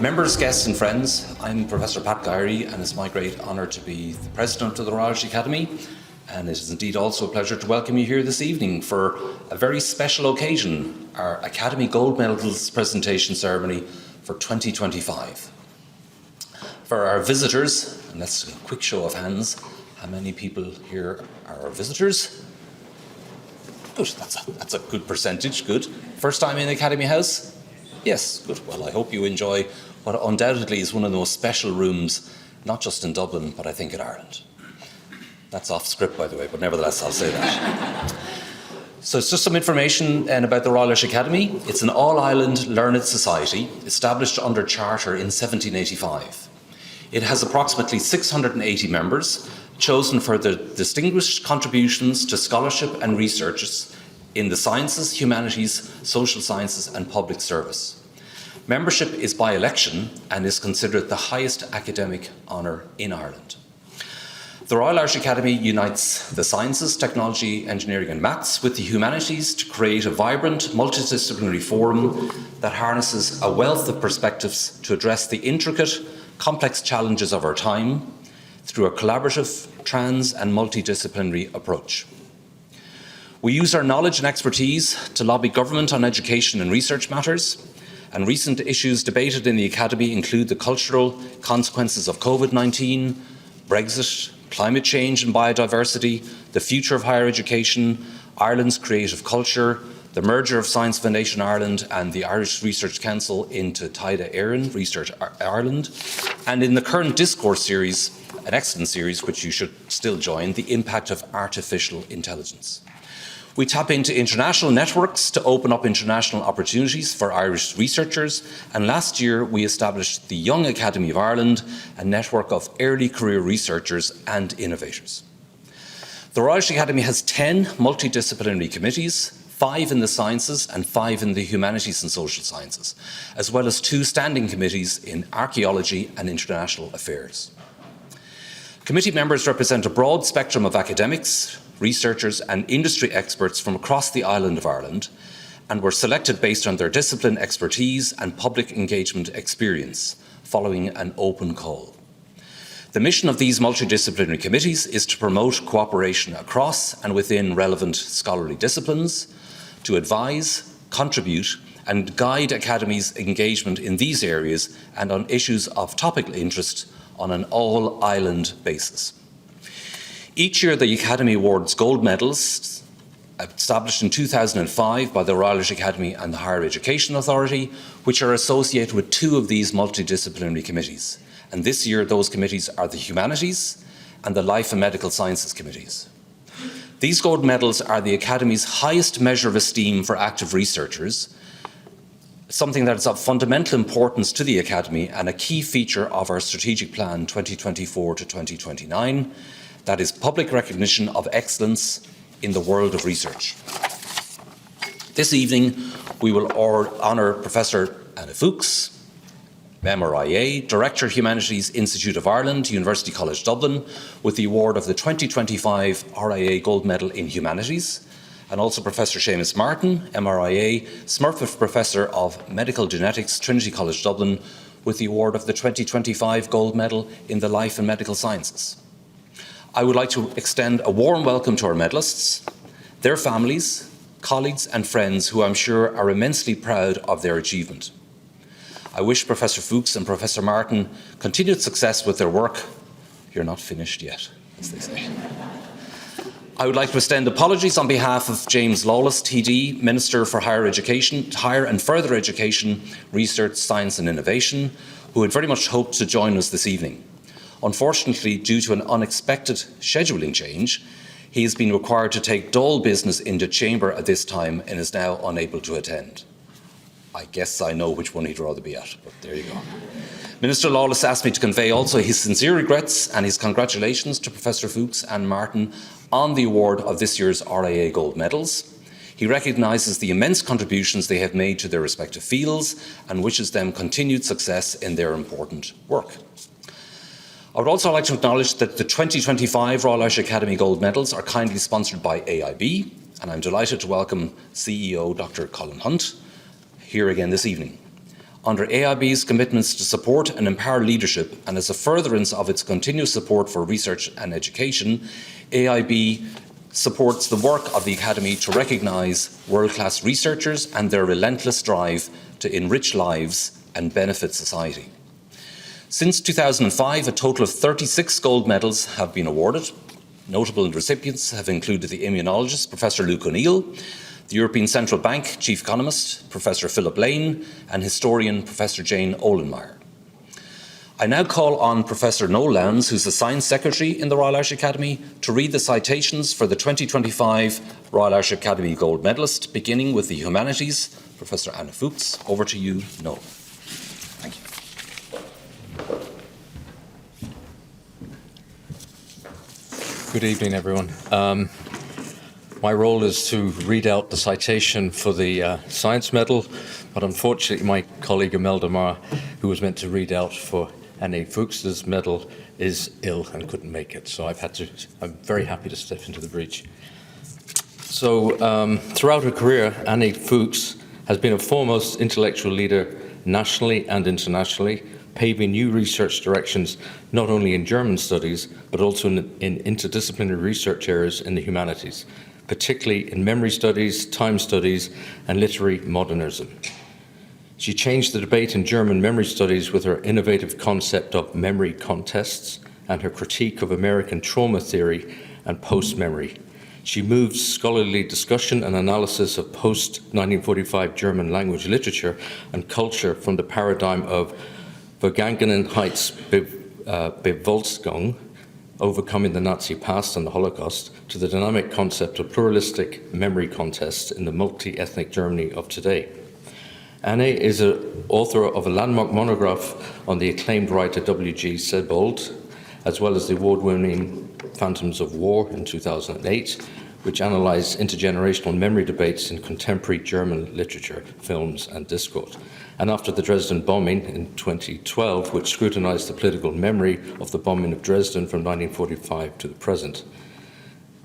Members, guests and friends, I'm Professor Pat Gowrie and it's my great honour to be the President of the Royal Irish Academy, and it is indeed also a pleasure to welcome you here this evening for a very special occasion, our Academy Gold Medals presentation ceremony for 2025. For our visitors, and let's do a quick show of hands, how many people here are our visitors? Good, that's a good percentage, good. First time in Academy House? Yes, good. Well, I hope you enjoy what undoubtedly is one of the most special rooms, not just in Dublin, but I think in Ireland. That's off script, by the way, but nevertheless, I'll say that. So it's just some information about the Royal Irish Academy. It's an all-island learned society established under Charter in 1785. It has approximately 680 members, chosen for their distinguished contributions to scholarship and research in the sciences, humanities, social sciences and public service. Membership is by election and is considered the highest academic honour in Ireland. The Royal Irish Academy unites the sciences, technology, engineering and maths with the humanities to create a vibrant, multidisciplinary forum that harnesses a wealth of perspectives to address the intricate, complex challenges of our time through a collaborative, trans and multidisciplinary approach. We use our knowledge and expertise to lobby government on education and research matters, and recent issues debated in the Academy include the cultural consequences of COVID-19, Brexit, climate change and biodiversity, the future of higher education, Ireland's creative culture, the merger of Science Foundation Ireland and the Irish Research Council into Taida Éireann, Research Ireland, and in the current discourse series, an excellent series which you should still join, the impact of artificial intelligence. We tap into international networks to open up international opportunities for Irish researchers, and last year we established the Young Academy of Ireland, a network of early career researchers and innovators. The Royal Irish Academy has 10 multidisciplinary committees, 5 in the sciences and 5 in the humanities and social sciences, as well as 2 standing committees in archaeology and international affairs. Committee members represent a broad spectrum of academics, researchers and industry experts from across the island of Ireland, and were selected based on their discipline expertise and public engagement experience, following an open call. The mission of these multidisciplinary committees is to promote cooperation across and within relevant scholarly disciplines, to advise, contribute and guide Academy's engagement in these areas and on issues of topical interest on an all-island basis. Each year, the Academy awards gold medals, established in 2005 by the Royal Irish Academy and the Higher Education Authority, which are associated with 2 of these multidisciplinary committees. And this year, those committees are the Humanities and the Life and Medical Sciences committees. These gold medals are the Academy's highest measure of esteem for active researchers, something that is of fundamental importance to the Academy and a key feature of our strategic plan 2024 to 2029, that is public recognition of excellence in the world of research. This evening, we will honour Professor Anna Fuchs, MRIA, Director Humanities Institute of Ireland, University College Dublin, with the award of the 2025 RIA Gold Medal in Humanities, and also Professor Seamus Martin, MRIA, Smurfit Professor of Medical Genetics, Trinity College Dublin, with the award of the 2025 Gold Medal in the Life and Medical Sciences. I would like to extend a warm welcome to our medalists, their families, colleagues and friends who I'm sure are immensely proud of their achievement. I wish Professor Fuchs and Professor Martin continued success with their work. You're not finished yet, as they say. I would like to extend apologies on behalf of James Lawless, TD, Minister for Higher Education, Higher and Further Education, Research, Science and Innovation, who had very much hoped to join us this evening. Unfortunately, due to an unexpected scheduling change, he has been required to take Dáil business into chamber at this time and is now unable to attend. I guess I know which one he'd rather be at, but there you go. Minister Lawless asked me to convey also his sincere regrets and his congratulations to Professor Fuchs and Martin on the award of this year's RIA Gold Medals. He recognises the immense contributions they have made to their respective fields and wishes them continued success in their important work. I would also like to acknowledge that the 2025 Royal Irish Academy Gold Medals are kindly sponsored by AIB, and I'm delighted to welcome CEO Dr. Colin Hunt here again this evening. Under AIB's commitments to support and empower leadership, and as a furtherance of its continuous support for research and education, AIB supports the work of the Academy to recognise world-class researchers and their relentless drive to enrich lives and benefit society. Since 2005, a total of 36 gold medals have been awarded. Notable recipients have included the immunologist, Professor Luke O'Neill, the European Central Bank Chief Economist, Professor Philip Lane, and historian, Professor Jane Olenmeyer. I now call on Professor Noel Lowndes, who's the Science Secretary in the Royal Irish Academy, to read the citations for the 2025 Royal Irish Academy Gold Medalist, beginning with the Humanities. Professor Anna Fuchs, over to you, Noel. Thank you. Good evening, everyone. My role is to read out the citation for the Science Medal, but unfortunately my colleague Imelda Marr, who was meant to read out for Anne Fuchs's medal, is ill and couldn't make it. So I'm very happy to step into the breach. So throughout her career, Anne Fuchs has been a foremost intellectual leader nationally and internationally, paving new research directions not only in German studies, but also in interdisciplinary research areas in the humanities, particularly in memory studies, time studies, and literary modernism. She changed the debate in German memory studies with her innovative concept of memory contests and her critique of American trauma theory and post-memory. She moved scholarly discussion and analysis of post-1945 German language literature and culture from the paradigm of Vergangenheitsbewältigung, overcoming the Nazi past and the Holocaust, to the dynamic concept of pluralistic memory contests in the multi-ethnic Germany of today. Anne is an author of a landmark monograph on the acclaimed writer W.G. Sebald, as well as the award-winning Phantoms of War in 2008, which analysed intergenerational memory debates in contemporary German literature, films and discourse. And after the Dresden bombing in 2012, which scrutinised the political memory of the bombing of Dresden from 1945 to the present.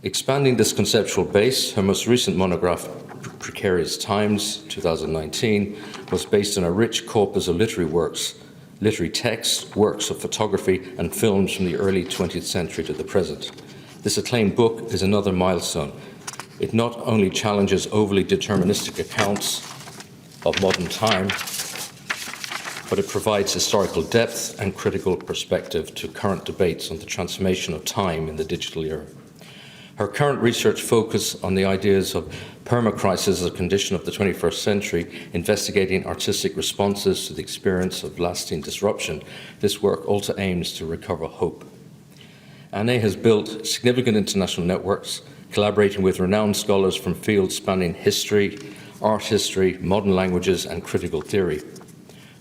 Expanding this conceptual base, her most recent monograph, Precarious Times, 2019, was based on a rich corpus of literary works, literary texts, works of photography and films from the early 20th century to the present. This acclaimed book is another milestone. It not only challenges overly deterministic accounts of modern time, but it provides historical depth and critical perspective to current debates on the transformation of time in the digital era. Her current research focuses on the ideas of permacrisis as a condition of the 21st century, investigating artistic responses to the experience of lasting disruption. This work also aims to recover hope. Anne has built significant international networks, collaborating with renowned scholars from fields spanning history, art history, modern languages, and critical theory.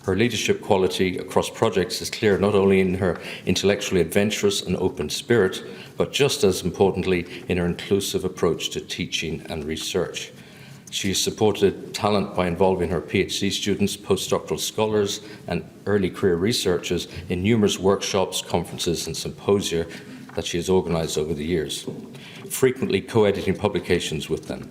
Her leadership quality across projects is clear not only in her intellectually adventurous and open spirit, but just as importantly in her inclusive approach to teaching and research. She has supported talent by involving her PhD students, postdoctoral scholars, and early career researchers in numerous workshops, conferences, and symposia that she has organised over the years, frequently co-editing publications with them.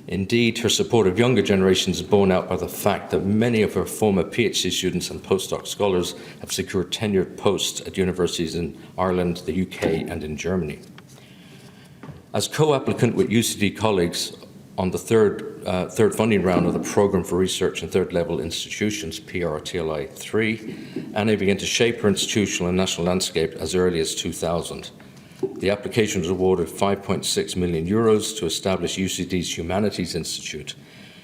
Indeed, her support of younger generations is borne out by the fact that many of her former PhD students and postdoc scholars have secured tenured posts at universities in Ireland, the UK, and in Germany. As co-applicant with UCD colleagues on the third funding round of the Programme for Research in Third Level Institutions, PRTLI 3, Anne began to shape her institutional and national landscape as early as 2000. The application was awarded €5.6 million to establish UCD's Humanities Institute.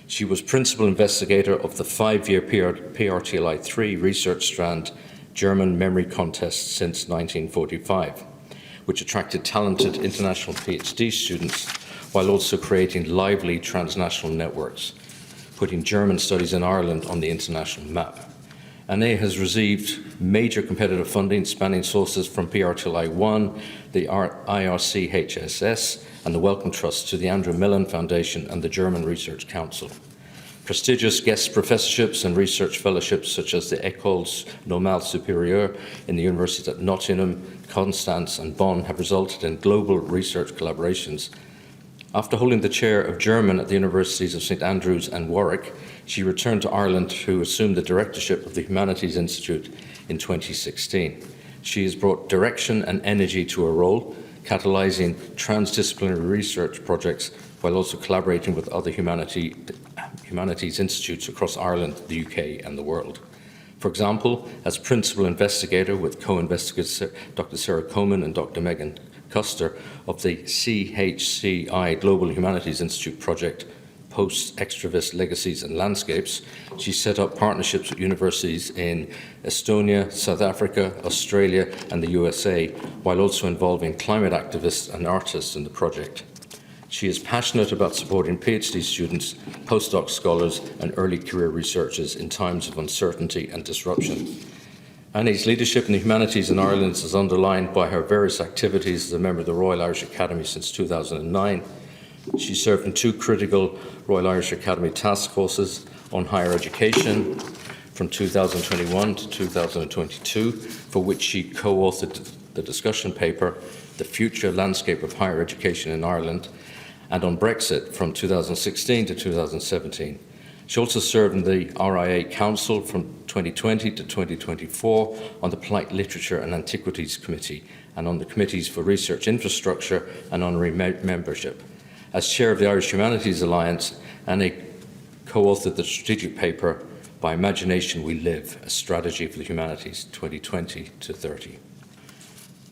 She was principal investigator of the 5-year PRTLI 3 research strand German Memory Contest since 1945, which attracted talented international PhD students while also creating lively transnational networks, putting German studies in Ireland on the international map. Anne has received major competitive funding spanning sources from PRTLI 1, the IRC HSS, and the Wellcome Trust to the Andrew Mellon Foundation and the German Research Council. Prestigious guest professorships and research fellowships such as the Écoles Normales Supérieures in the universities at Nottingham, Constance and Bonn have resulted in global research collaborations After holding the chair of German at the Universities of St Andrews and Warwick, she returned to Ireland to assume the directorship of the Humanities Institute in 2016. She has brought direction and energy to her role, catalysing transdisciplinary research projects while also collaborating with other humanities institutes across Ireland, the UK and the world. For example, as principal investigator with co-investigators Dr. Sarah Coleman and Dr. Megan Custer of the CHCI Global Humanities Institute project, Post-Extravist Legacies and Landscapes, she set up partnerships with universities in Estonia, South Africa, Australia and the USA, while also involving climate activists and artists in the project. She is passionate about supporting PhD students, postdoc scholars and early career researchers in times of uncertainty and disruption. Annie's leadership in the humanities in Ireland is underlined by her various activities as a member of the Royal Irish Academy since 2009. She served in 2 critical Royal Irish Academy task forces on higher education from 2021 to 2022, for which she co-authored the discussion paper, The Future Landscape of Higher Education in Ireland, and on Brexit from 2016 to 2017. She also served in the RIA Council from 2020 to 2024 on the Polite Literature and Antiquities Committee and on the Committees for Research Infrastructure and Honorary Membership. As chair of the Irish Humanities Alliance, Annie co-authored the strategic paper By Imagination We Live, a Strategy for the Humanities 2020 to 30.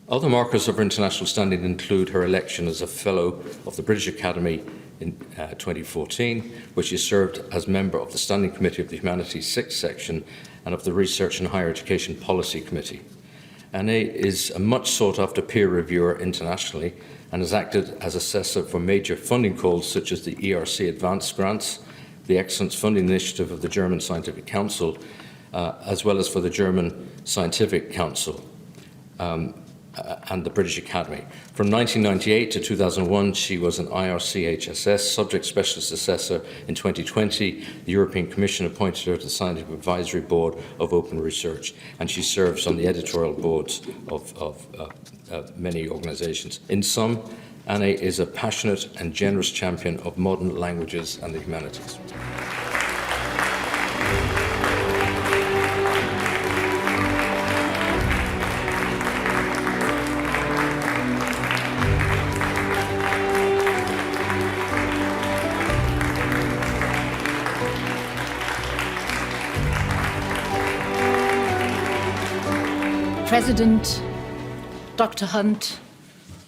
Other markers of her international standing include her election as a Fellow of the British Academy in 2014, where she served as member of the Standing Committee of the Humanities 6th Section and of the Research and Higher Education Policy Committee. Annie is a much sought-after peer reviewer internationally and has acted as assessor for major funding calls such as the ERC Advanced Grants, the Excellence Funding Initiative of the German Scientific Council, as well as for the German Scientific Council and the British Academy. From 1998 to 2001, she was an IRC-HSS Subject Specialist Assessor. In 2020, the European Commission appointed her to the Scientific Advisory Board of Open Research, and she serves on the editorial boards of many organisations. In sum, Annie is a passionate and generous champion of modern languages and the humanities. President, Dr. Hunt,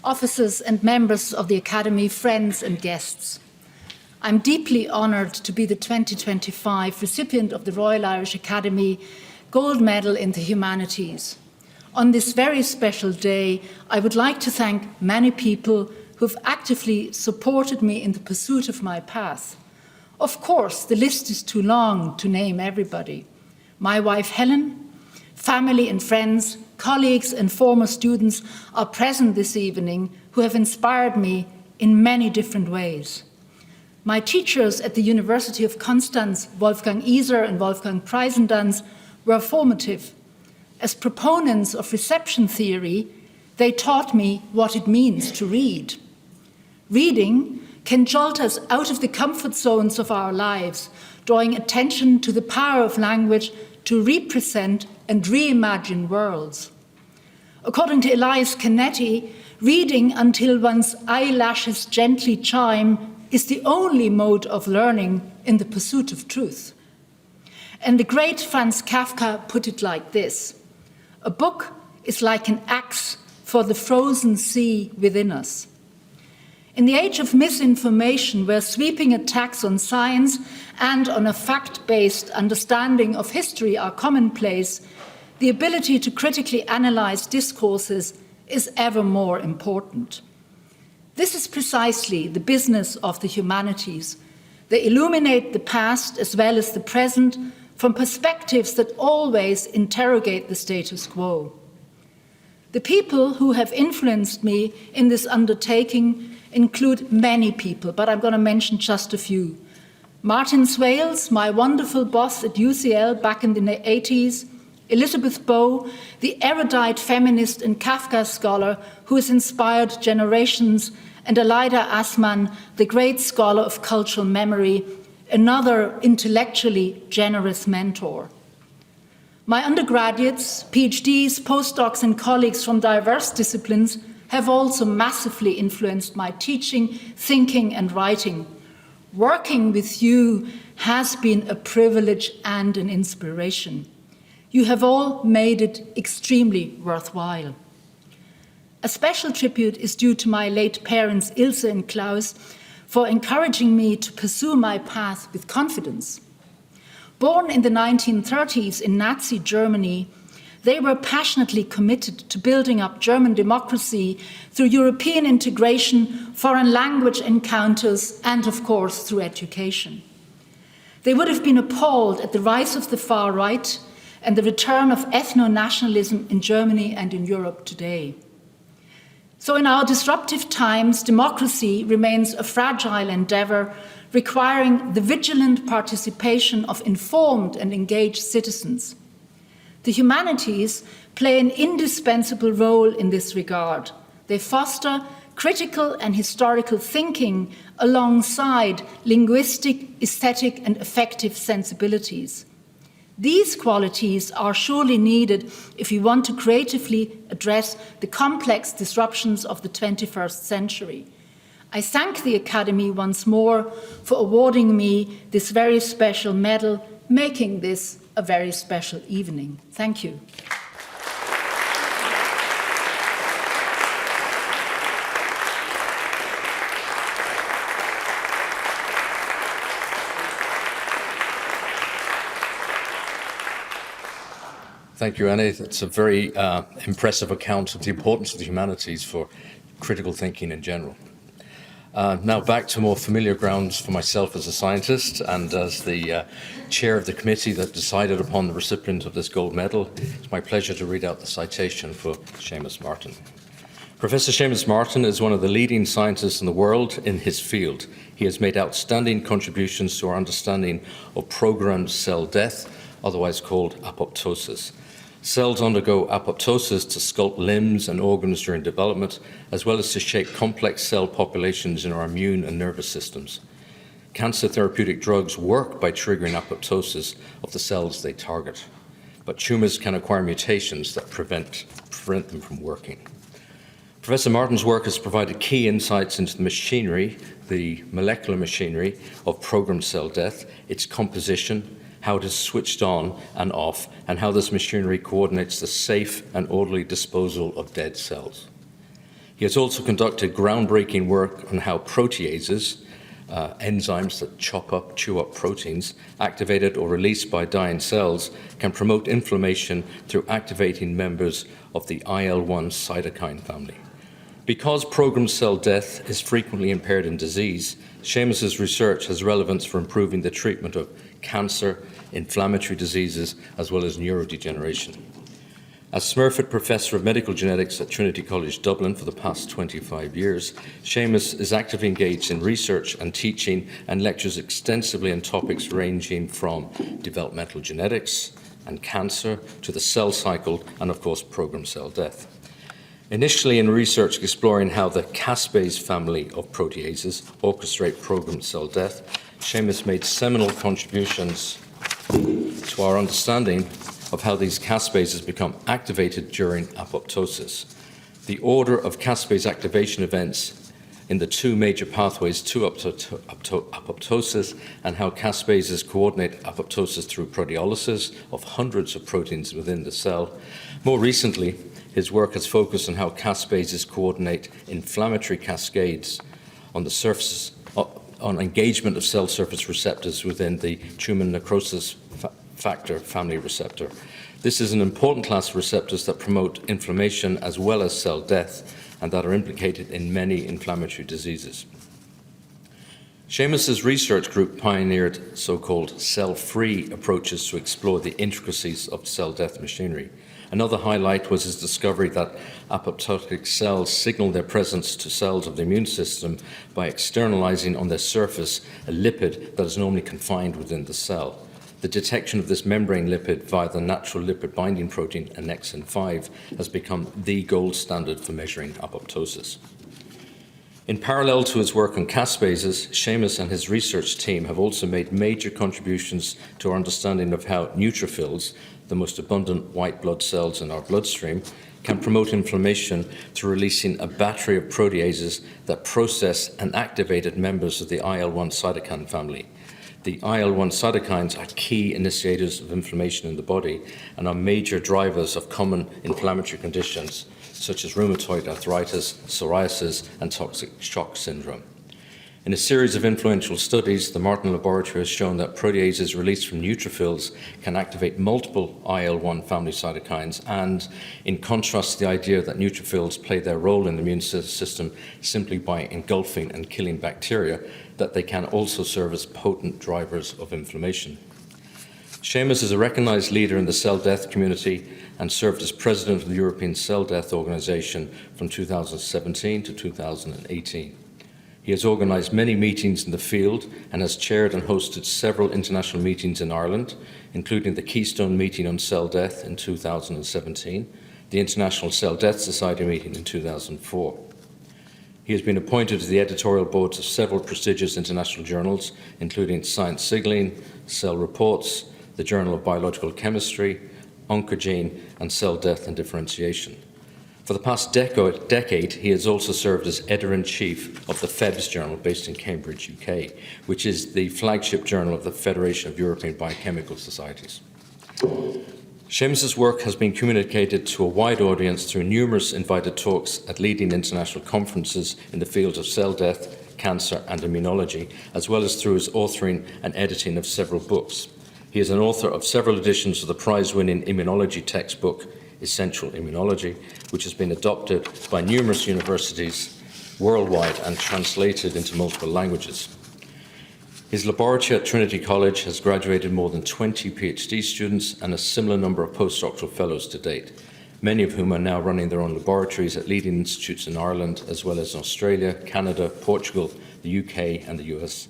officers and members of the Academy, friends and guests. I'm deeply honoured to be the 2025 recipient of the Royal Irish Academy Gold Medal in the Humanities. On this very special day, I would like to thank many people who've actively supported me in the pursuit of my path. Of course, the list is too long to name everybody. My wife Helen, family and friends, colleagues and former students are present this evening who have inspired me in many different ways. My teachers at the University of Constance, Wolfgang Iser and Wolfgang Preisendans, were formative. As proponents of reception theory, they taught me what it means to read. Reading can jolt us out of the comfort zones of our lives, drawing attention to the power of language to represent and reimagine worlds. According to Elias Canetti, reading until one's eyelashes gently chime is the only mode of learning in the pursuit of truth. And the great Franz Kafka put it like this: a book is like an axe for the frozen sea within us. In the age of misinformation, where sweeping attacks on science and on a fact-based understanding of history are commonplace, the ability to critically analyze discourses is ever more important. This is precisely the business of the humanities. They illuminate the past as well as the present from perspectives that always interrogate the status quo. The people who have influenced me in this undertaking include many people, but I'm going to mention just a few. Martin Swales, my wonderful boss at UCL back in the 80s, Elizabeth Bow, the erudite feminist and Kafka scholar who has inspired generations, and Aleida Assmann, the great scholar of cultural memory, another intellectually generous mentor. My undergraduates, PhDs, postdocs, and colleagues from diverse disciplines have also massively influenced my teaching, thinking, and writing. Working with you has been a privilege and an inspiration. You have all made it extremely worthwhile. A special tribute is due to my late parents, Ilse and Klaus, for encouraging me to pursue my path with confidence. Born in the 1930s in Nazi Germany, they were passionately committed to building up German democracy through European integration, foreign language encounters, and of course through education. They would have been appalled at the rise of the far right and the return of ethno-nationalism in Germany and in Europe today. So in our disruptive times, democracy remains a fragile endeavor requiring the vigilant participation of informed and engaged citizens. The humanities play an indispensable role in this regard. They foster critical and historical thinking alongside linguistic, aesthetic, and affective sensibilities. These qualities are surely needed if we want to creatively address the complex disruptions of the 21st century. I thank the Academy once more for awarding me this very special medal, making this a very special evening. Thank you. Thank you, Annie. That's a very impressive account of the importance of the humanities for critical thinking in general. Now back to more familiar grounds for myself as a scientist and as the chair of the committee that decided upon the recipient of this gold medal. It's my pleasure to read out the citation for Seamus Martin. Professor Seamus Martin is one of the leading scientists in the world in his field. He has made outstanding contributions to our understanding of programmed cell death, otherwise called apoptosis. Cells undergo apoptosis to sculpt limbs and organs during development, as well as to shape complex cell populations in our immune and nervous systems. Cancer therapeutic drugs work by triggering apoptosis of the cells they target, but tumors can acquire mutations that prevent them from working. Professor Martin's work has provided key insights into the machinery, the molecular machinery of programmed cell death, its composition, how it is switched on and off, and how this machinery coordinates the safe and orderly disposal of dead cells. He has also conducted groundbreaking work on how proteases, enzymes that chew up proteins, activated or released by dying cells, can promote inflammation through activating members of the IL-1 cytokine family. Because programmed cell death is frequently impaired in disease, Seamus's research has relevance for improving the treatment of cancer, inflammatory diseases, as well as neurodegeneration. As Smurfit Professor of Medical Genetics at Trinity College Dublin for the past 25 years, Seamus is actively engaged in research and teaching and lectures extensively on topics ranging from developmental genetics and cancer to the cell cycle and, of course, programmed cell death. Initially in research exploring how the caspase family of proteases orchestrate programmed cell death, Seamus made seminal contributions to our understanding of how these caspases become activated during apoptosis. The order of caspase activation events in the two major pathways to apoptosis and how caspases coordinate apoptosis through proteolysis of hundreds of proteins within the cell. More recently, his work has focused on how caspases coordinate inflammatory cascades on the surface, on engagement of cell surface receptors within the tumor necrosis factor family receptor. This is an important class of receptors that promote inflammation as well as cell death and that are implicated in many inflammatory diseases. Seamus's research group pioneered so-called cell-free approaches to explore the intricacies of cell death machinery. Another highlight was his discovery that apoptotic cells signal their presence to cells of the immune system by externalizing on their surface a lipid that is normally confined within the cell. The detection of this membrane lipid via the natural lipid binding protein annexin 5 has become the gold standard for measuring apoptosis. In parallel to his work on caspases, Seamus and his research team have also made major contributions to our understanding of how neutrophils, the most abundant white blood cells in our bloodstream, can promote inflammation through releasing a battery of proteases that process and activated members of the IL-1 cytokine family. The IL-1 cytokines are key initiators of inflammation in the body and are major drivers of common inflammatory conditions such as rheumatoid arthritis, psoriasis, and toxic shock syndrome. In a series of influential studies, the Martin Laboratory has shown that proteases released from neutrophils can activate multiple IL-1 family cytokines, and in contrast to the idea that neutrophils play their role in the immune system simply by engulfing and killing bacteria, that they can also serve as potent drivers of inflammation. Seamus is a recognised leader in the cell death community and served as president of the European Cell Death Organisation from 2017 to 2018. He has organised many meetings in the field and has chaired and hosted several international meetings in Ireland, including the Keystone Meeting on Cell Death in 2017, the International Cell Death Society meeting in 2004. He has been appointed to the editorial boards of several prestigious international journals, including Science Signaling, Cell Reports, the Journal of Biological Chemistry, Oncogene, and Cell Death and Differentiation. For the past decade, he has also served as editor-in-chief of the FEBS journal based in Cambridge, UK, which is the flagship journal of the Federation of European Biochemical Societies. Seamus's work has been communicated to a wide audience through numerous invited talks at leading international conferences in the fields of cell death, cancer, and immunology, as well as through his authoring and editing of several books. He is an author of several editions of the prize-winning immunology textbook, Essential Immunology, which has been adopted by numerous universities worldwide and translated into multiple languages. His laboratory at Trinity College has graduated more than 20 PhD students and a similar number of postdoctoral fellows to date, many of whom are now running their own laboratories at leading institutes in Ireland, as well as in Australia, Canada, Portugal, the UK, and the US.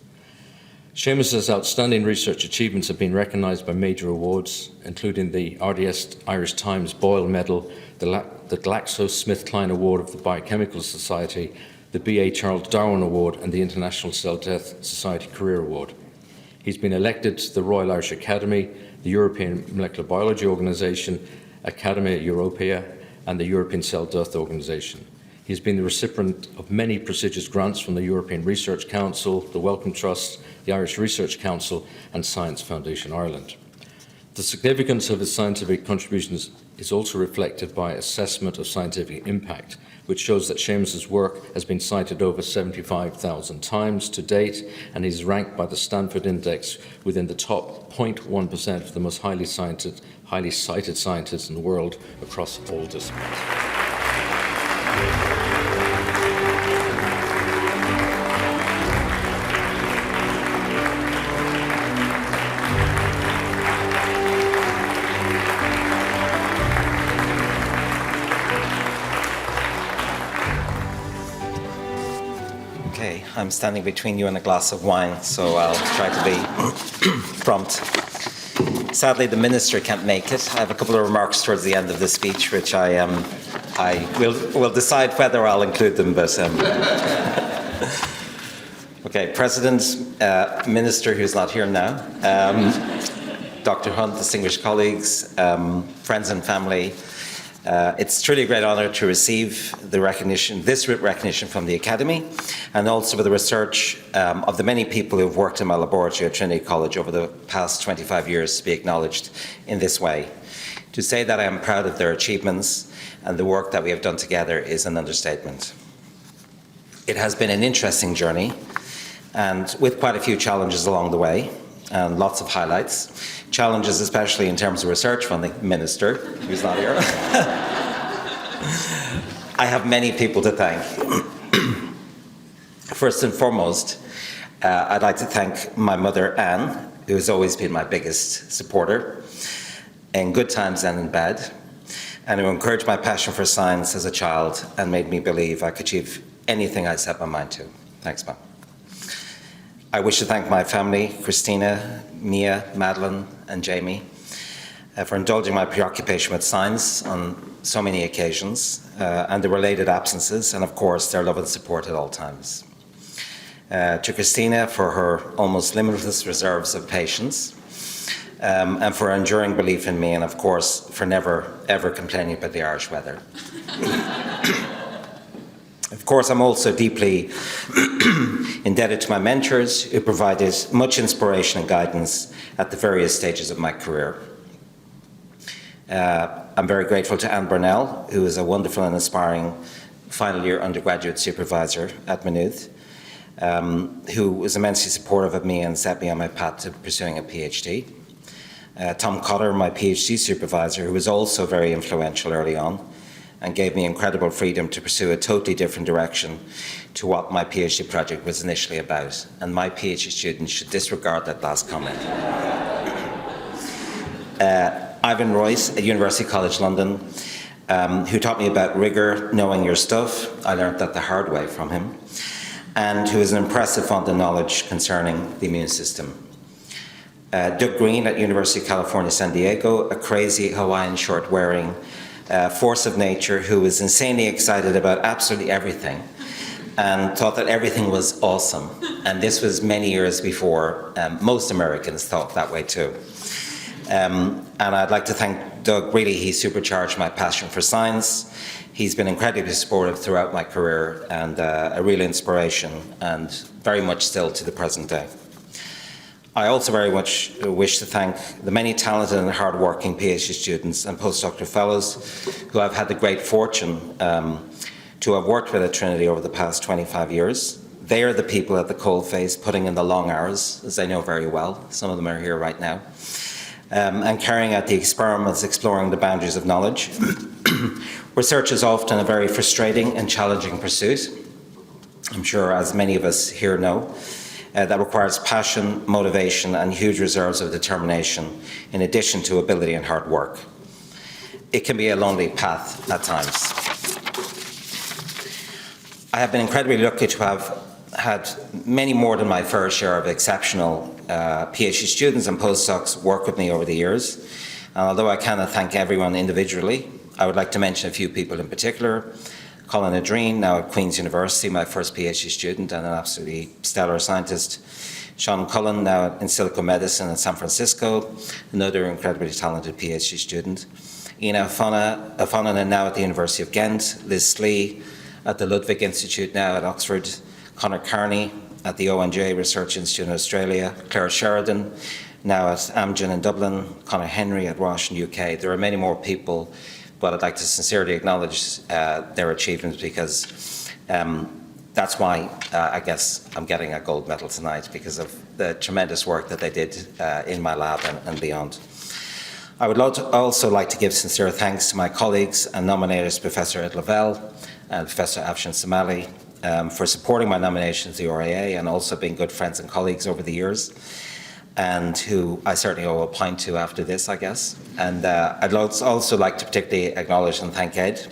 Seamus's outstanding research achievements have been recognised by major awards, including the RDS Irish Times Boyle Medal, the GlaxoSmithKline Award of the Biochemical Society, the B.A. Charles Darwin Award, and the International Cell Death Society Career Award. He's been elected to the Royal Irish Academy, the European Molecular Biology Organisation, Academia Europea, and the European Cell Death Organisation. He has been the recipient of many prestigious grants from the European Research Council, the Wellcome Trust, the Irish Research Council, and Science Foundation Ireland. The significance of his scientific contributions is also reflected by assessment of scientific impact, which shows that Seamus's work has been cited over 75,000 times to date, and is ranked by the Stanford Index within the top 0.1% of the most highly cited scientists in the world across all disciplines. Okay, I'm standing between you and a glass of wine, so I'll try to be prompt. Sadly, the Minister can't make it. I have a couple of remarks towards the end of the speech, which I will decide whether I'll include them, but... Okay, President, Minister who's not here now, Dr. Hunt, distinguished colleagues, friends and family, it's truly a great honour to receive this recognition from the Academy, and also for the research of the many people who have worked in my laboratory at Trinity College over the past 25 years to be acknowledged in this way. To say that I am proud of their achievements and the work that we have done together is an understatement. It has been an interesting journey, and with quite a few challenges along the way, and lots of highlights. Challenges especially in terms of research from the Minister, who's not here. I have many people to thank. First and foremost, I'd like to thank my mother, Anne, who has always been my biggest supporter, in good times and in bad, and who encouraged my passion for science as a child and made me believe I could achieve anything I set my mind to. Thanks, Mum. I wish to thank my family, Christina, Mia, Madeline, and Jamie, for indulging my preoccupation with science on so many occasions, and the related absences, and of course their love and support at all times. To Christina for her almost limitless reserves of patience, and for her enduring belief in me, and of course for never ever complaining about the Irish weather. Of course, I'm also deeply indebted to my mentors who provided much inspiration and guidance at the various stages of my career. I'm very grateful to Anne Burnell, who is a wonderful and inspiring final year undergraduate supervisor at Maynooth, who was immensely supportive of me and set me on my path to pursuing a PhD. Tom Cotter, my PhD supervisor, who was also very influential early on and gave me incredible freedom to pursue a totally different direction to what my PhD project was initially about. And my PhD students should disregard that last comment. Ivan Royce at University College London, who taught me about rigour, knowing your stuff. I learned that the hard way from him. And who is an impressive font of knowledge concerning the immune system. Doug Green at University of California, San Diego, a crazy Hawaiian shirt-wearing force of nature who was insanely excited about absolutely everything and thought that everything was awesome. And this was many years before most Americans thought that way too. And I'd like to thank Doug. Really, he supercharged my passion for science. He's been incredibly supportive throughout my career and a real inspiration, and very much still to the present day. I also very much wish to thank the many talented and hard-working PhD students and postdoctoral fellows who I've had the great fortune to have worked with at Trinity over the past 25 years. They are the people at the coalface putting in the long hours, as I know very well. Some of them are here right now. And carrying out the experiments exploring the boundaries of knowledge. Research is often a very frustrating and challenging pursuit. I'm sure, as many of us here know, that requires passion, motivation, and huge reserves of determination, in addition to ability and hard work. It can be a lonely path at times. I have been incredibly lucky to have had many more than my fair share of exceptional PhD students and postdocs work with me over the years. And although I cannot thank everyone individually, I would like to mention a few people in particular. Colin Adreen, now at Queen's University, my first PhD student and an absolutely stellar scientist. Sean Cullen, now in silico medicine in San Francisco, another incredibly talented PhD student. Ina Fonanen, now at the University of Ghent. Liz Slee at the Ludwig Institute, now at Oxford. Conor Carney at the ONJ Research Institute in Australia. Claire Sheridan, now at Amgen in Dublin. Conor Henry at Roche in the UK. There are many more people, but I'd like to sincerely acknowledge their achievements, because that's why I guess I'm getting a gold medal tonight, because of the tremendous work that they did in my lab and beyond. I would also like to give sincere thanks to my colleagues and nominators, Professor Ed Lavelle and Professor Afshin Somali, for supporting my nomination to the RAA and also being good friends and colleagues over the years, and who I certainly owe a pint to after this, I guess. And I'd also like to particularly acknowledge and thank Ed,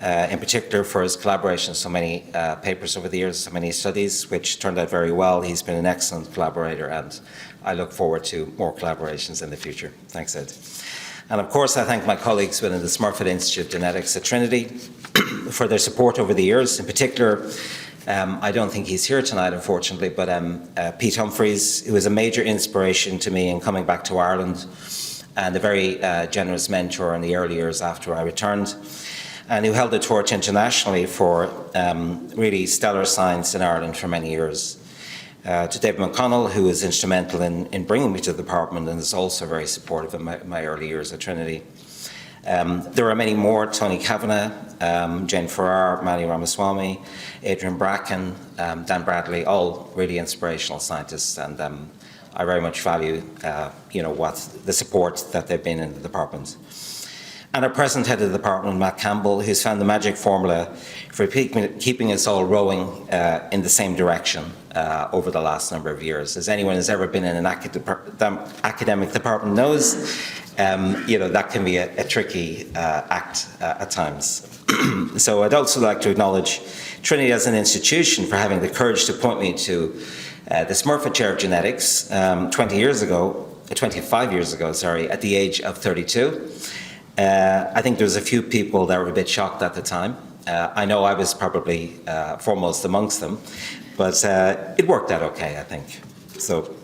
in particular for his collaboration on so many papers over the years, so many studies, which turned out very well. He's been an excellent collaborator, and I look forward to more collaborations in the future. Thanks, Ed. And of course, I thank my colleagues within the Smurfit Institute of Genetics at Trinity for their support over the years. In particular, I don't think he's here tonight, unfortunately, but Pete Humphreys, who was a major inspiration to me in coming back to Ireland, and a very generous mentor in the early years after I returned, and who held the torch internationally for really stellar science in Ireland for many years. To David McConnell, who was instrumental in bringing me to the department and is also very supportive in my early years at Trinity. There are many more: Tony Kavanagh, Jane Farrar, Mani Ramaswamy, Adrian Bracken, Dan Bradley, all really inspirational scientists, and I very much value the support that they've been in the department. And our present head of the department, Matt Campbell, who's found the magic formula for keeping us all rowing in the same direction over the last number of years. As anyone who's ever been in an academic department knows, that can be a tricky act at times. So I'd also like to acknowledge Trinity as an institution for having the courage to appoint me to the Smurfit Chair of Genetics 20 years ago, 25 years ago, sorry, at the age of 32. I think there was a few people that were a bit shocked at the time. I know I was probably foremost amongst them, but it worked out okay, I think. So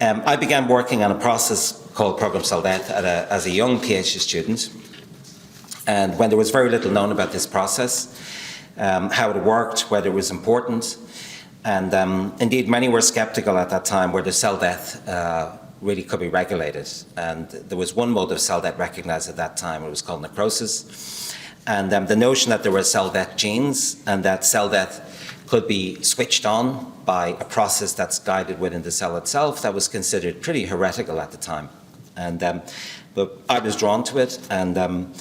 I began working on a process called programmed cell death as a young PhD student. And when there was very little known about this process, how it worked, whether it was important, and indeed many were skeptical at that time whether cell death really could be regulated. And there was one mode of cell death recognized at that time, it was called necrosis. And the notion that there were cell death genes and that cell death could be switched on by a process that's guided within the cell itself, that was considered pretty heretical at the time. And but I was drawn to it, and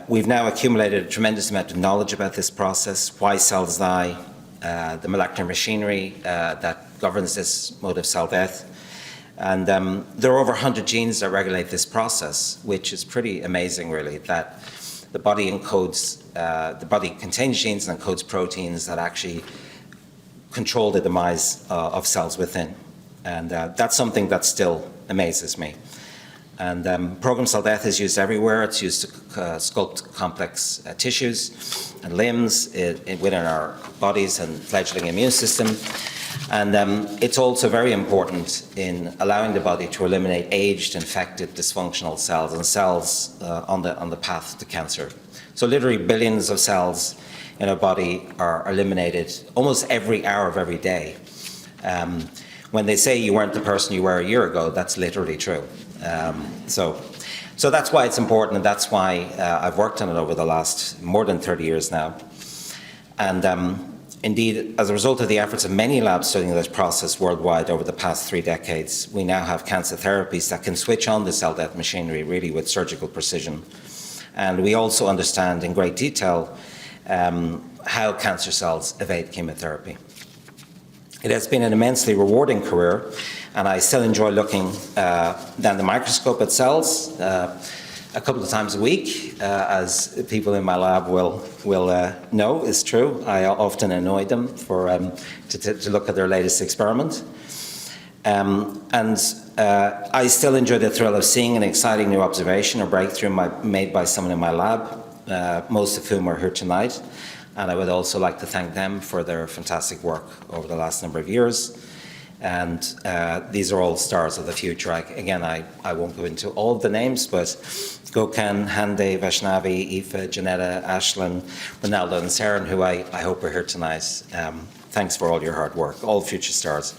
we've now accumulated a tremendous amount of knowledge about this process, why cells die, the molecular machinery that governs this mode of cell death. And there are over 100 genes that regulate this process, which is pretty amazing, really, that the body encodes, the body contains genes and encodes proteins that actually control the demise of cells within. And that's something that still amazes me. And programmed cell death is used everywhere. It's used to sculpt complex tissues and limbs within our bodies and fledgling immune system. And it's also very important in allowing the body to eliminate aged, infected, dysfunctional cells and cells on the path to cancer. So literally billions of cells in our body are eliminated almost every hour of every day. When they say you weren't the person you were a year ago, that's literally true. So that's why it's important, and that's why I've worked on it over the last more than 30 years now. And indeed, as a result of the efforts of many labs studying this process worldwide over the past 3 decades, we now have cancer therapies that can switch on the cell death machinery really with surgical precision. And we also understand in great detail how cancer cells evade chemotherapy. It has been an immensely rewarding career, and I still enjoy looking down the microscope at cells a couple of times a week, as people in my lab will know is true. I often annoy them to look at their latest experiment. I still enjoy the thrill of seeing an exciting new observation or breakthrough made by someone in my lab, most of whom are here tonight. And I would also like to thank them for their fantastic work over the last number of years. And these are all stars of the future. I won't go into all of the names, but Gökhan, Hande, Vaishnavi, Aoife, Janetta, Ashlyn, Ronaldo, and Saren, who I hope are here tonight. Thanks for all your hard work, all future stars.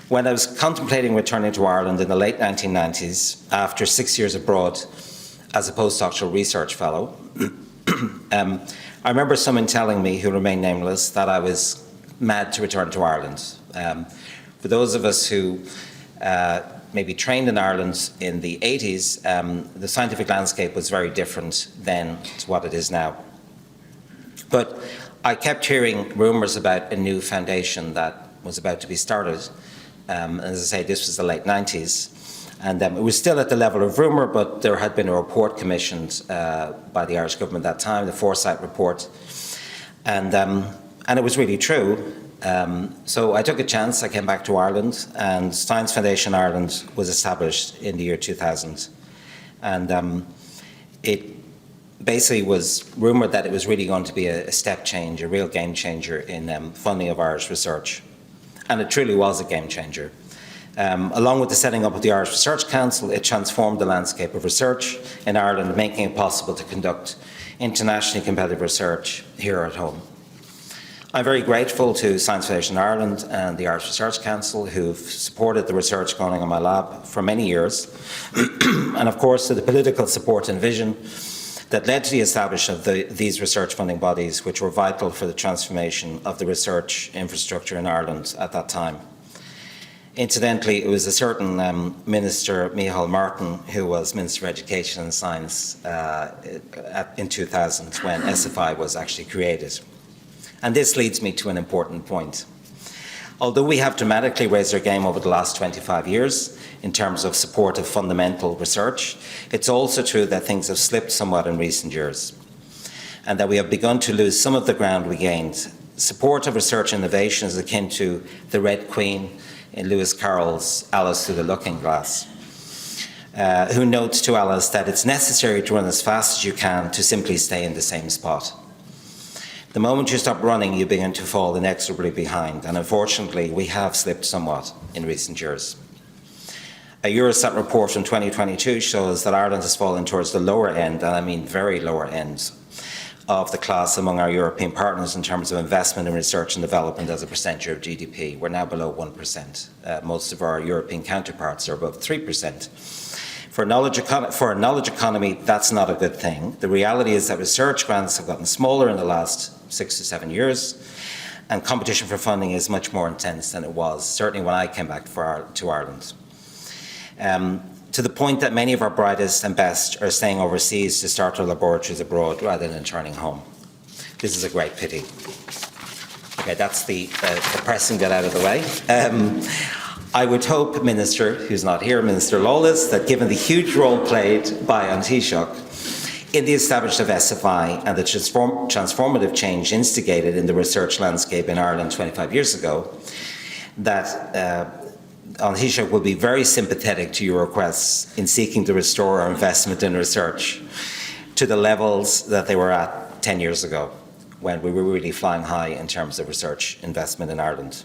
When I was contemplating returning to Ireland in the late 1990s, after 6 years abroad as a postdoctoral research fellow, I remember someone telling me, who remained nameless, that I was mad to return to Ireland. For those of us who maybe trained in Ireland in the 80s, the scientific landscape was very different then to what it is now. But I kept hearing rumours about a new foundation that was about to be started. As I say, this was the late 90s. And it was still at the level of rumour, but there had been a report commissioned by the Irish government at that time, the Foresight report. And it was really true. So I took a chance, I came back to Ireland, and Science Foundation Ireland was established in the year 2000. And it basically was rumoured that it was really going to be a step change, a real game changer in funding of Irish research. And it truly was a game changer. Along with the setting up of the Irish Research Council, it transformed the landscape of research in Ireland, making it possible to conduct internationally competitive research here at home. I'm very grateful to Science Foundation Ireland and the Irish Research Council, who've supported the research going on in my lab for many years, and of course to the political support and vision that led to the establishment of these research funding bodies, which were vital for the transformation of the research infrastructure in Ireland at that time. Incidentally, it was a certain Minister, Micheál Martin, who was Minister of Education and Science in 2000 when SFI was actually created. And this leads me to an important point. Although we have dramatically raised our game over the last 25 years in terms of support of fundamental research, it's also true that things have slipped somewhat in recent years, and that we have begun to lose some of the ground we gained. Support of research innovation is akin to the Red Queen in Lewis Carroll's Alice Through the Looking Glass. who notes to Alice that it's necessary to run as fast as you can to simply stay in the same spot. The moment you stop running, you begin to fall inexorably behind, and unfortunately, we have slipped somewhat in recent years. A Eurostat report from 2022 shows that Ireland has fallen towards the lower end, and I mean very lower ends, of the class among our European partners in terms of investment in research and development as a percentage of GDP. We're now below 1%. Most of our European counterparts are above 3%. For a knowledge economy, that's not a good thing. The reality is that research grants have gotten smaller in the last 6 to 7 years, and competition for funding is much more intense than it was, certainly when I came back to Ireland. To the point that many of our brightest and best are staying overseas to start their laboratories abroad rather than returning home. This is a great pity. Okay, that's the pressing bit out of the way. I would hope, Minister, who's not here, Minister Lawless, that given the huge role played by An Taoiseach in the establishment of SFI and the transformative change instigated in the research landscape in Ireland 25 years ago, that An Taoiseach will be very sympathetic to your requests in seeking to restore our investment in research to the levels that they were at 10 years ago, when we were really flying high in terms of research investment in Ireland.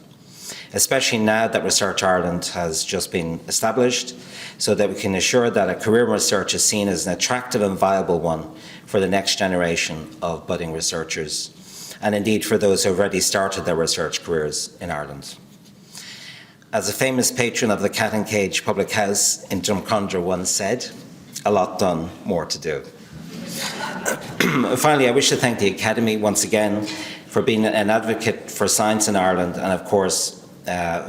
Especially now that Research Ireland has just been established, so that we can ensure that a career in research is seen as an attractive and viable one for the next generation of budding researchers, and indeed for those who have already started their research careers in Ireland. As a famous patron of the Cat and Cage public house in Drumcondra once said, a lot done, more to do. Finally, I wish to thank the Academy once again for being an advocate for science in Ireland, and of course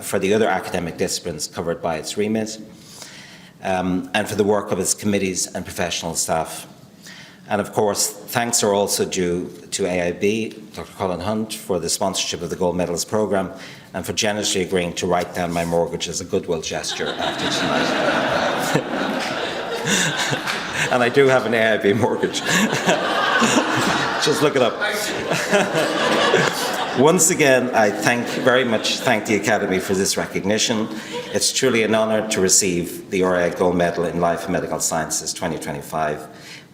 for the other academic disciplines covered by its remit, and for the work of its committees and professional staff. And of course, thanks are also due to AIB, Dr. Colin Hunt, for the sponsorship of the Gold Medals programme, and for generously agreeing to write down my mortgage as a goodwill gesture after tonight. And I do have an AIB mortgage. Just look it up. Once again, I very much thank the Academy for this recognition. It's truly an honour to receive the RAI Gold Medal in Life and Medical Sciences 2025,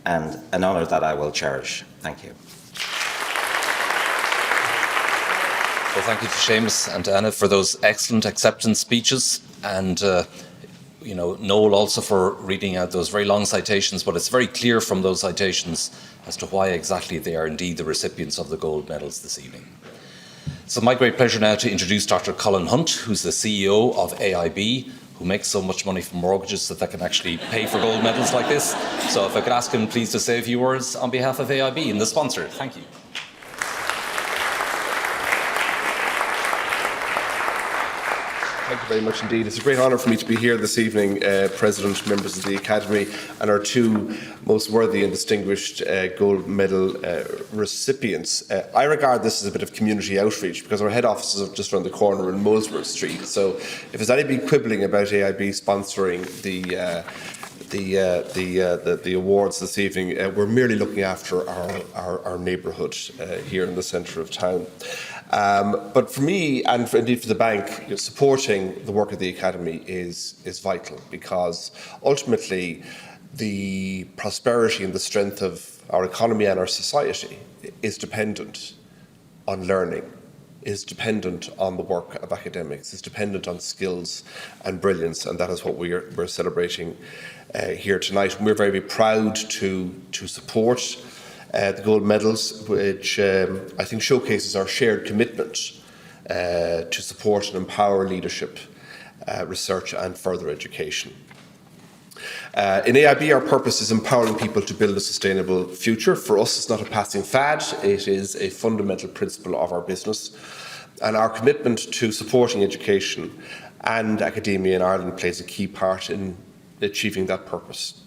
and an honour that I will cherish. Thank you. Well, thank you to Seamus and Anna for those excellent acceptance speeches, and Noel also for reading out those very long citations, but it's very clear from those citations as to why exactly they are indeed the recipients of the gold medals this evening. So my great pleasure now to introduce Dr. Colin Hunt, who's the CEO of AIB, who makes so much money from mortgages that they can actually pay for gold medals like this. So if I could ask him please to say a few words on behalf of AIB and the sponsor. Thank you. Thank you very much indeed. It's a great honour for me to be here this evening, President, members of the Academy, and our two most worthy and distinguished gold medal recipients. I regard this as a bit of community outreach because our head offices are just around the corner in Molesworth Street. So if there's anybody quibbling about AIB sponsoring the awards this evening, we're merely looking after our neighbourhood here in the centre of town. But for me, and indeed for the bank, supporting the work of the Academy is vital, because ultimately the prosperity and the strength of our economy and our society is dependent on learning, is dependent on the work of academics, is dependent on skills and brilliance, and that is what we're celebrating here tonight. And we're very, very proud to support the gold medals, which I think showcases our shared commitment to support and empower leadership, research and further education. In AIB, our purpose is empowering people to build a sustainable future. For us, it's not a passing fad, it is a fundamental principle of our business. And our commitment to supporting education and academia in Ireland plays a key part in achieving that purpose.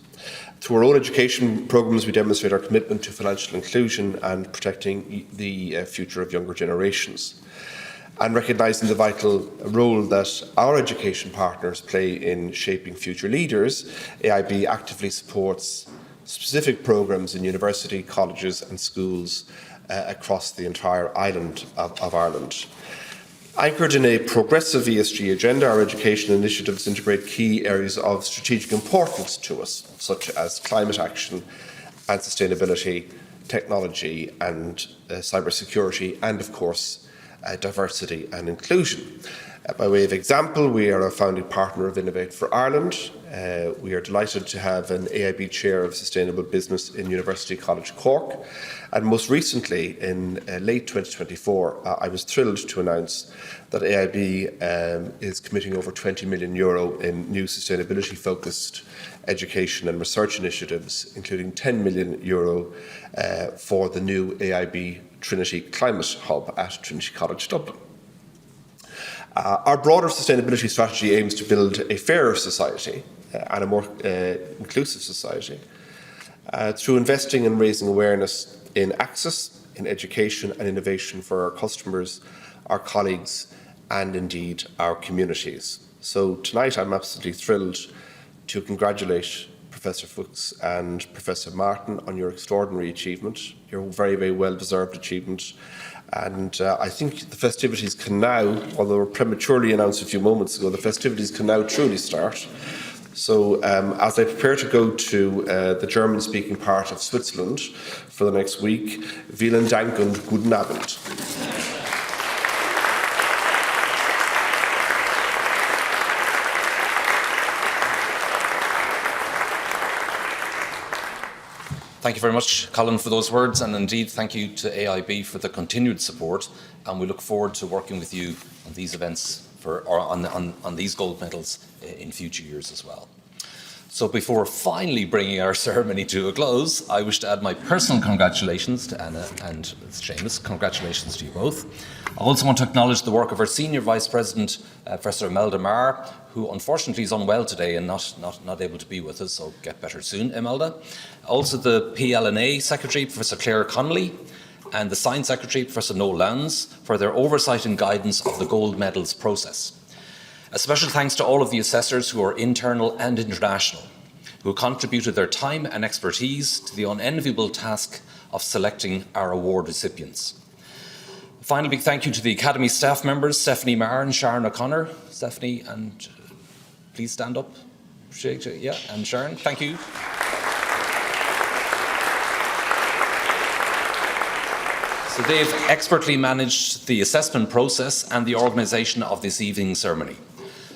Through our own education programmes, we demonstrate our commitment to financial inclusion and protecting the future of younger generations. And recognising the vital role that our education partners play in shaping future leaders, AIB actively supports specific programmes in university, colleges and schools across the entire island of Ireland. Anchored in a progressive ESG agenda, our education initiatives integrate key areas of strategic importance to us, such as climate action and sustainability, technology and cybersecurity, and of course, diversity and inclusion. By way of example, we are a founding partner of Innovate for Ireland. We are delighted to have an AIB Chair of Sustainable Business in University College Cork. And most recently, in late 2024, I was thrilled to announce that AIB is committing over €20 million in new sustainability-focused education and research initiatives, including €10 million for the new AIB Trinity Climate Hub at Trinity College Dublin. Our broader sustainability strategy aims to build a fairer society and a more inclusive society through investing and raising awareness in access, in education and innovation for our customers, our colleagues and indeed our communities. So tonight I'm absolutely thrilled to congratulate Professor Fuchs and Professor Martin on your extraordinary achievement, your very, very well-deserved achievement. And I think the festivities can now, although were prematurely announced a few moments ago, the festivities can now truly start. So as I prepare to go to the German-speaking part of Switzerland for the next week, vielen Dank und guten Abend. Thank you very much, Colin, for those words, and indeed thank you to AIB for the continued support, and we look forward to working with you on these events on these gold medals in future years as well. So before finally bringing our ceremony to a close, I wish to add my personal congratulations to Anna and Seamus. Congratulations to you both. I also want to acknowledge the work of our Senior Vice President, Professor Imelda Marr, who unfortunately is unwell today and not able to be with us, so get better soon, Imelda. Also the PLNA Secretary, Professor Claire Connolly, and the Science Secretary, Professor Noel Lowndes, for their oversight and guidance of the gold medals process. A special thanks to all of the assessors who are internal and international, who contributed their time and expertise to the unenviable task of selecting our award recipients. Finally, big thank you to the Academy staff members, Stephanie Marr and Sharon O'Connor. Stephanie, and please stand up. Yeah, and Sharon, thank you. So they've expertly managed the assessment process and the organisation of this evening's ceremony.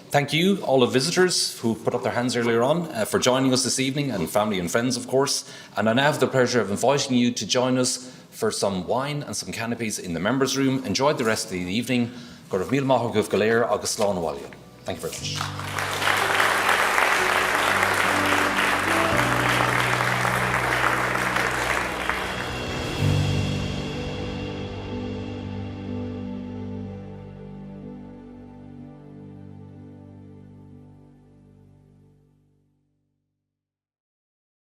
Thank you, all the visitors who put up their hands earlier on, for joining us this evening, and family and friends, of course. And I now have the pleasure of inviting you to join us for some wine and some canopies in the members' room. Enjoy the rest of the evening. Thank you very much.